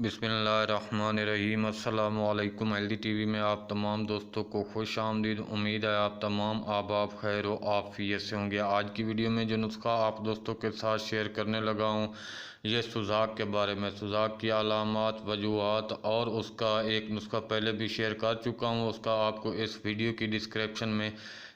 बिस्मिल्लाहिर्रहमानिर्रहीम। अस्सलामुअलैकुम। Healthy TV में आप तमाम दोस्तों को खुश आमदीद। उम्मीद है आप तमाम आबाब खैर व आफियत से होंगे। आज की वीडियो में जो नुस्खा आप दोस्तों के साथ शेयर करने लगा हूँ ये सुजाक के बारे में। सुजाक की अलामात, वजूहात और उसका एक नुस्खा पहले भी शेयर कर चुका हूँ, उसका आपको इस वीडियो की डिस्क्रिप्शन में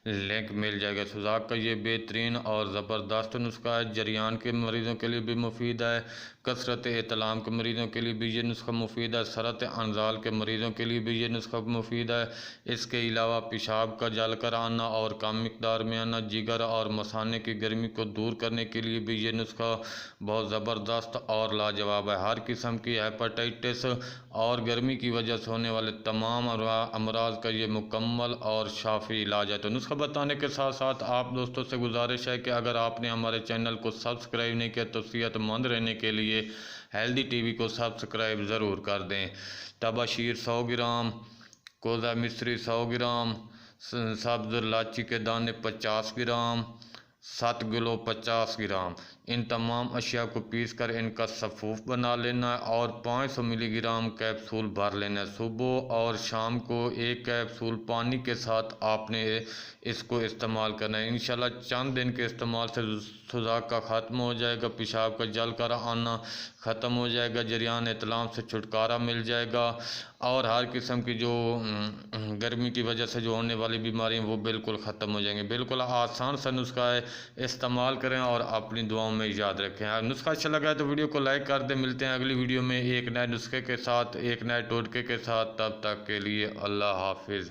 लिंक मिल जाएगा। सुजाक का ये बेहतरीन और ज़बरदस्त नुस्खा है। जरियान के मरीज़ों के लिए भी मुफीद है, कसरत एतलाम के मरीज़ों के लिए भी ये नुस्खा मुफीद है, सरत अनजाल के मरीज़ों के लिए भी ये नुस्खा मुफीद है। इसके अलावा पेशाब का जल कर आना और कम मिकदार में आना, जिगर और मसाने की गर्मी को दूर करने के लिए भी ये नुस्खा बहुत ज़बरदस्त और लाजवाब है। हर किस्म की हेपेटाइटिस और गर्मी की वजह से होने वाले तमाम अमराज का ये मुकम्मल और शाफी इलाज है। तो नुस्खा बताने के साथ साथ आप दोस्तों से गुजारिश है कि अगर आपने हमारे चैनल को सब्सक्राइब नहीं किया तो सेहतमंद रहने के लिए हेल्दी टीवी को सब्सक्राइब ज़रूर कर दें। तबाशीर 100 ग्राम, कोज़ा मिस्री 100 ग्राम, सब्ज़ इलायची के दाने 50 ग्राम, 7 किलो 50 ग्राम, इन तमाम अशिया को पीस कर इनका सफ़ूफ बना लेना है और 500 मिलीग्राम कैप्सूल भर लेना है। सुबह और शाम को एक कैप्सूल पानी के साथ आपने इसको इस्तेमाल करना है। इंशाल्लाह चंद दिन के इस्तेमाल से सुजाक का ख़त्म हो जाएगा, पेशाब का जल कर आना ख़त्म हो जाएगा, जरियान इतलाम से छुटकारा मिल जाएगा और हर किस्म की जो गर्मी की वजह से जो होने वाली बीमारी वो बिल्कुल ख़त्म हो जाएंगी। बिल्कुल आसान सा नुस्खा है, इस्तेमाल करें और अपनी दुआओं में याद रखें। अगर नुस्खा अच्छा लगा है तो वीडियो को लाइक कर दें। मिलते हैं अगली वीडियो में एक नए नुस्खे के साथ, एक नए टोटके के साथ। तब तक के लिए अल्लाह हाफिज़।